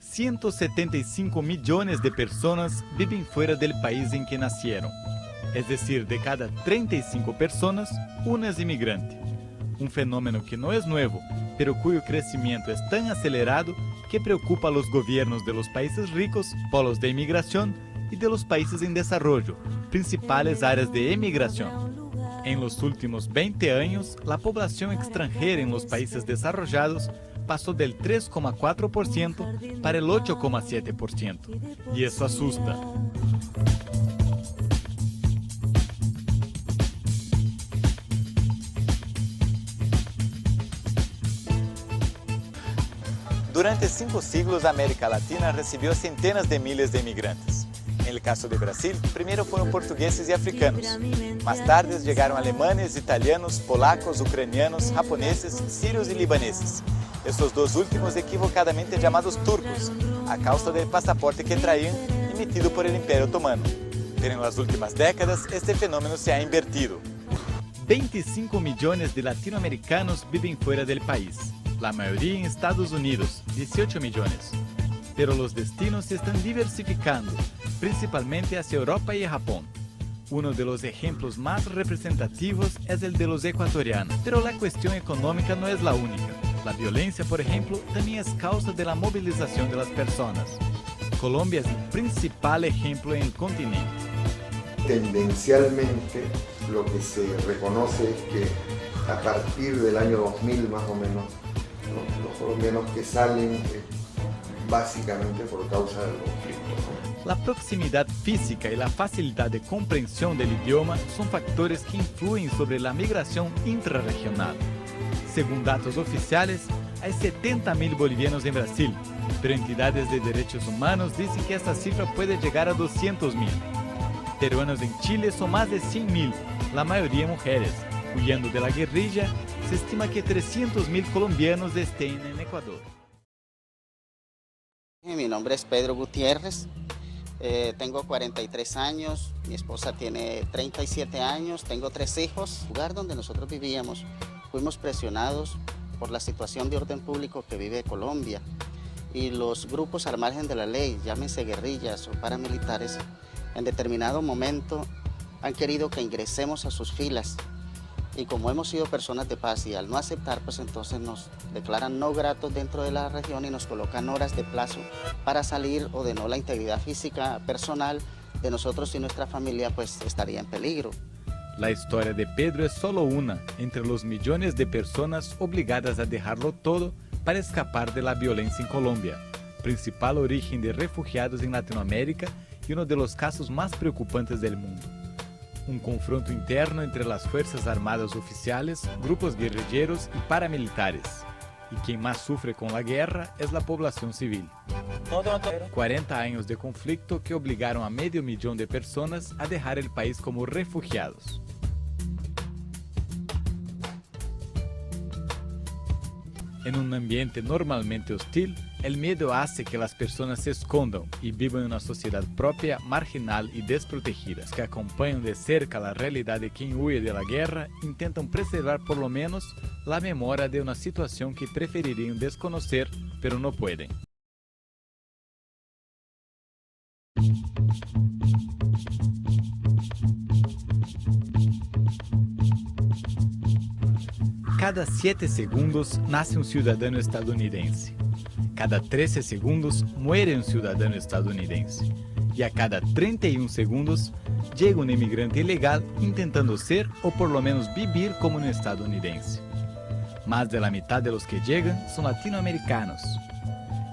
175 millones de personas viven fuera del país en que nacieron. Es decir, de cada 35 personas, una es inmigrante. Un fenómeno que no es nuevo, pero cuyo crecimiento es tan acelerado que preocupa a los gobiernos de los países ricos, polos de inmigración, y de los países en desarrollo, principales áreas de emigración. En los últimos 20 años, la población extranjera en los países desarrollados pasó del 3,4% para el 8,7%, y eso asusta. Durante 5 siglos, América Latina recibió centenas de miles de inmigrantes. En el caso de Brasil, primero fueron portugueses y africanos. Más tarde llegaron alemanes, italianos, polacos, ucranianos, japoneses, sirios y libaneses. Estos dos últimos equivocadamente llamados turcos, a causa del pasaporte que traían emitido por el Imperio Otomano. Pero en las últimas décadas, este fenómeno se ha invertido. 25 millones de latinoamericanos viven fuera del país. La mayoría en Estados Unidos, 18 millones. Pero los destinos se están diversificando, principalmente hacia Europa y Japón. Uno de los ejemplos más representativos es el de los ecuatorianos. Pero la cuestión económica no es la única. La violencia, por ejemplo, también es causa de la movilización de las personas. Colombia es el principal ejemplo en el continente. Tendencialmente, lo que se reconoce es que a partir del año 2000 más o menos, los colombianos que salen básicamente por causa del conflicto. La proximidad física y la facilidad de comprensión del idioma son factores que influyen sobre la migración intrarregional. Según datos oficiales, hay 70.000 bolivianos en Brasil, pero entidades de derechos humanos dicen que esta cifra puede llegar a 200.000. Peruanos en Chile son más de 100.000, la mayoría mujeres. Huyendo de la guerrilla, se estima que 300.000 colombianos estén en Ecuador. Mi nombre es Pedro Gutiérrez, tengo 43 años, mi esposa tiene 37 años, tengo 3 hijos. El lugar donde nosotros vivíamos, fuimos presionados por la situación de orden público que vive Colombia, y los grupos al margen de la ley, llámense guerrillas o paramilitares, en determinado momento han querido que ingresemos a sus filas. Y como hemos sido personas de paz y al no aceptar, pues entonces nos declaran no gratos dentro de la región y nos colocan horas de plazo para salir, o de no, la integridad física personal de nosotros y nuestra familia pues estaría en peligro. La historia de Pedro es solo una entre los millones de personas obligadas a dejarlo todo para escapar de la violencia en Colombia, principal origen de refugiados en Latinoamérica y uno de los casos más preocupantes del mundo. Un confronto interno entre las Fuerzas Armadas oficiales, grupos guerrilleros y paramilitares. Y quien más sufre con la guerra es la población civil. 40 años de conflicto que obligaron a 500.000 de personas a dejar el país como refugiados. En un ambiente normalmente hostil, el miedo hace que las personas se escondan y vivan en una sociedad propia, marginal y desprotegida. Los que acompañan de cerca la realidad de quien huye de la guerra intentan preservar por lo menos la memoria de una situación que preferirían desconocer, pero no pueden. Cada 7 segundos nace un ciudadano estadounidense. Cada 13 segundos muere un ciudadano estadounidense. Y a cada 31 segundos llega un inmigrante ilegal intentando ser o por lo menos vivir como un estadounidense. Más de la mitad de los que llegan son latinoamericanos.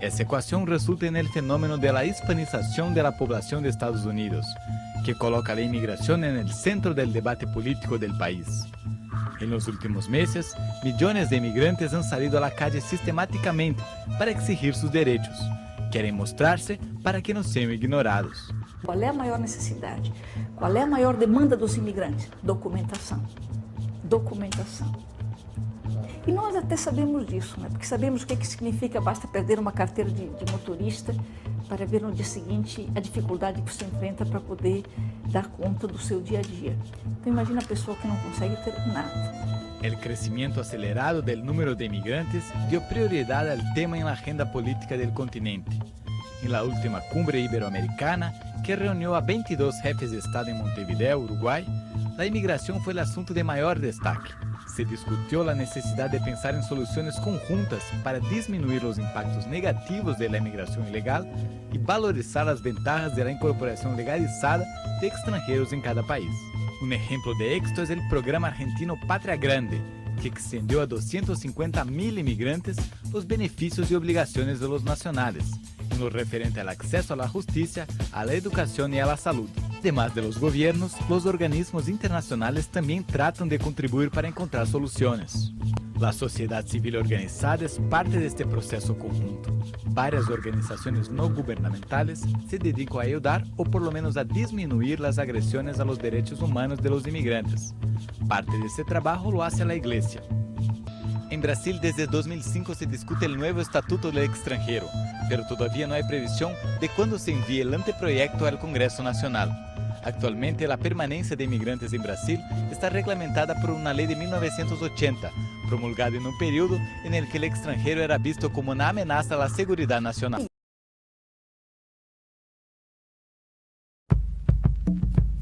Esa ecuación resulta en el fenómeno de la hispanización de la población de Estados Unidos, que coloca la inmigración en el centro del debate político del país. En los últimos meses, millones de inmigrantes han salido a la calle sistemáticamente para exigir sus derechos. Querem mostrar-se para que não sejam ignorados. Qual é a maior necessidade? Qual é a maior demanda dos imigrantes? Documentação. Documentação. E nós até sabemos disso, né? Porque sabemos o que significa, basta perder uma carteira de motorista para ver no dia seguinte a dificuldade que você enfrenta para poder dar conta do seu dia a dia. Então imagina a pessoa que não consegue ter nada. El crecimiento acelerado del número de inmigrantes dio prioridad al tema en la agenda política del continente. En la última cumbre iberoamericana, que reunió a 22 jefes de Estado en Montevideo, Uruguay, la inmigración fue el asunto de mayor destaque. Se discutió la necesidad de pensar en soluciones conjuntas para disminuir los impactos negativos de la inmigración ilegal y valorizar las ventajas de la incorporación legalizada de extranjeros en cada país. Un ejemplo de éxito es el programa argentino Patria Grande, que extendió a 250.000 inmigrantes los beneficios y obligaciones de los nacionales, en lo referente al acceso a la justicia, a la educación y a la salud. Además de los gobiernos, los organismos internacionales también tratan de contribuir para encontrar soluciones. La sociedad civil organizada es parte de este proceso conjunto. Varias organizaciones no gubernamentales se dedican a ayudar o por lo menos a disminuir las agresiones a los derechos humanos de los inmigrantes. Parte de este trabajo lo hace la Iglesia. En Brasil, desde 2005 se discute el nuevo Estatuto del Extranjero, pero todavía no hay previsión de cuándo se envíe el anteproyecto al Congreso Nacional. Actualmente, la permanencia de inmigrantes en Brasil está reglamentada por una ley de 1980, promulgada en un periodo en el que el extranjero era visto como una amenaza a la seguridad nacional.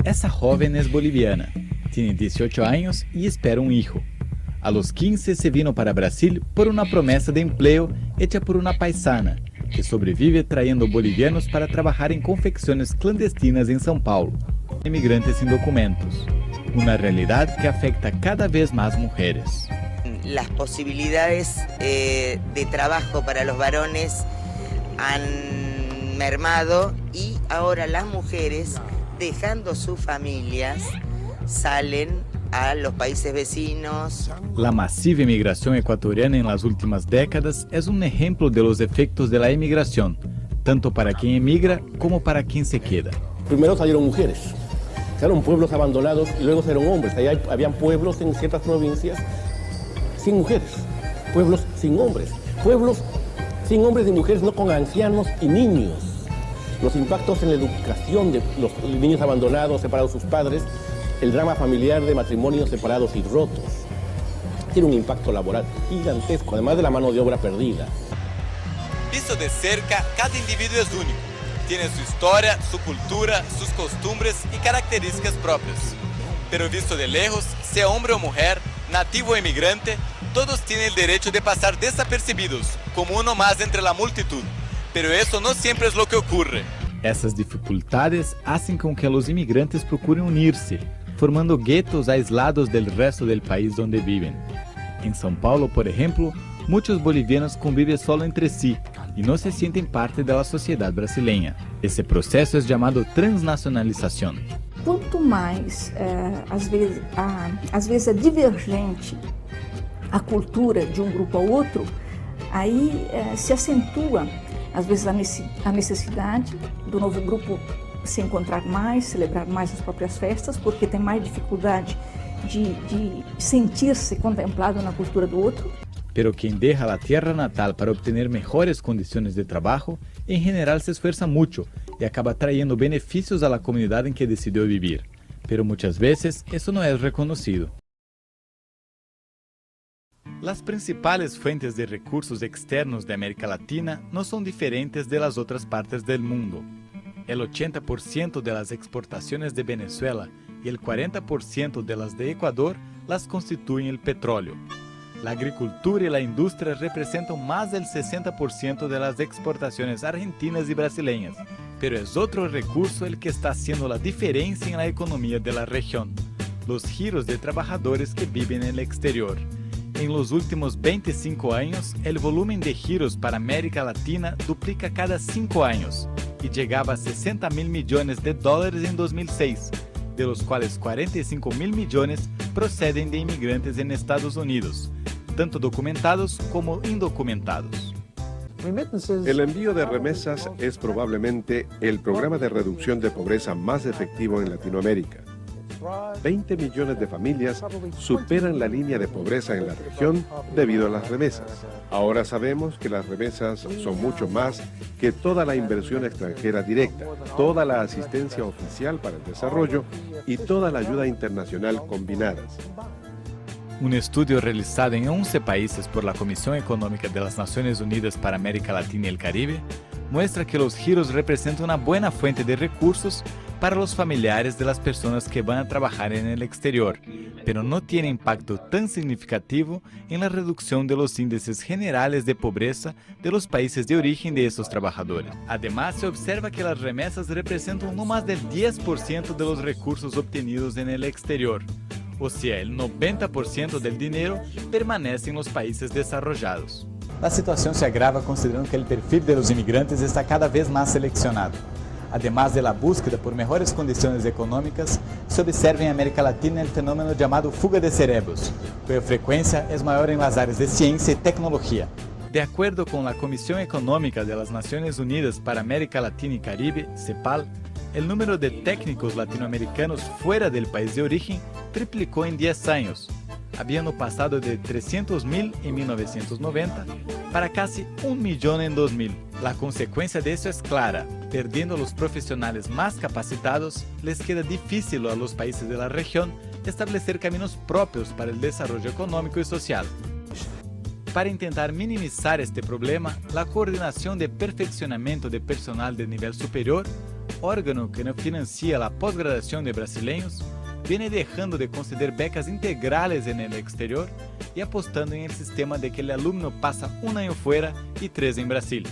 Esa joven es boliviana, tiene 18 años y espera un hijo. A los 15 se vino para Brasil por una promesa de empleo hecha por una paisana, que sobrevive trayendo bolivianos para trabajar en confecciones clandestinas en São Paulo, inmigrantes sin documentos, una realidad que afecta cada vez más mujeres. Las posibilidades de trabajo para los varones han mermado y ahora las mujeres, dejando sus familias, salen a los países vecinos. La masiva inmigración ecuatoriana en las últimas décadas es un ejemplo de los efectos de la inmigración, tanto para quien emigra como para quien se queda. Primero salieron mujeres, salieron pueblos abandonados y luego salieron hombres. Allá habían pueblos en ciertas provincias sin mujeres, pueblos sin hombres y mujeres, no con ancianos y niños. Los impactos en la educación de los niños abandonados, separados de sus padres, el drama familiar de matrimonios separados y rotos. Tiene un impacto laboral gigantesco, además de la mano de obra perdida. Visto de cerca, cada individuo es único. Tiene su historia, su cultura, sus costumbres y características propias. Pero visto de lejos, sea hombre o mujer, nativo o inmigrante, todos tienen el derecho de pasar desapercibidos, como uno más entre la multitud. Pero eso no siempre es lo que ocurre. Essas dificultades hacen con que los inmigrantes procuren unirse, formando guetos aislados del resto del país donde viven. En São Paulo, por ejemplo, muchos bolivianos conviven solo entre sí y no se sienten parte de la sociedad brasileña. Ese proceso es llamado transnacionalización. Quanto mais, às vezes é divergente a cultura de grupo ao outro, aí se acentua, às vezes, a necessidade do novo grupo se encontrar mais, celebrar mais as próprias festas, porque tem mais dificuldade de sentir-se contemplado na cultura do outro. Pero quien deja la tierra natal para obtener mejores condiciones de trabajo, en general se esfuerza mucho y acaba trayendo beneficios a la comunidad en que decidió vivir. Pero muchas veces eso no es reconocido. Las principales fuentes de recursos externos de América Latina no son diferentes de las otras partes del mundo. El 80% de las exportaciones de Venezuela y el 40% de las de Ecuador las constituyen el petróleo. La agricultura y la industria representan más del 60% de las exportaciones argentinas y brasileñas, pero es otro recurso el que está haciendo la diferencia en la economía de la región: los giros de trabajadores que viven en el exterior. En los últimos 25 años, el volumen de giros para América Latina duplica cada 5 años y llegaba a $60.000 millones en 2006, de los cuales 45.000 millones proceden de inmigrantes en Estados Unidos, tanto documentados como indocumentados. El envío de remesas es probablemente el programa de reducción de pobreza más efectivo en Latinoamérica. 20 millones de familias superan la línea de pobreza en la región debido a las remesas. Ahora sabemos que las remesas son mucho más que toda la inversión extranjera directa, toda la asistencia oficial para el desarrollo y toda la ayuda internacional combinadas. Un estudio realizado en 11 países por la Comisión Económica de las Naciones Unidas para América Latina y el Caribe muestra que los giros representan una buena fuente de recursos para los familiares de las personas que van a trabajar en el exterior, pero no tiene impacto tan significativo en la reducción de los índices generales de pobreza de los países de origen de estos trabajadores. Además, se observa que las remesas representan no más del 10% de los recursos obtenidos en el exterior, o sea, el 90% del dinero permanece en los países desarrollados. La situación se agrava considerando que el perfil de los inmigrantes está cada vez más seleccionado. Además de la búsqueda por mejores condiciones económicas, se observa en América Latina el fenómeno llamado fuga de cerebros, cuya frecuencia es mayor en las áreas de ciencia y tecnología. De acuerdo con la Comisión Económica de las Naciones Unidas para América Latina y Caribe, CEPAL, el número de técnicos latinoamericanos fuera del país de origen triplicó en 10 años, habiendo pasado de 300.000 en 1990 para casi 1 millón en 2000. La consecuencia de eso es clara: perdiendo los profesionales más capacitados, les queda difícil a los países de la región establecer caminos propios para el desarrollo económico y social. Para intentar minimizar este problema, la Coordinación de Perfeccionamiento de Personal de Nivel Superior, órgano que financia la posgraduación de brasileños, viene dejando de conceder becas integrales en el exterior y apostando en el sistema de que el alumno pasa 1 año fuera y 3 en Brasil.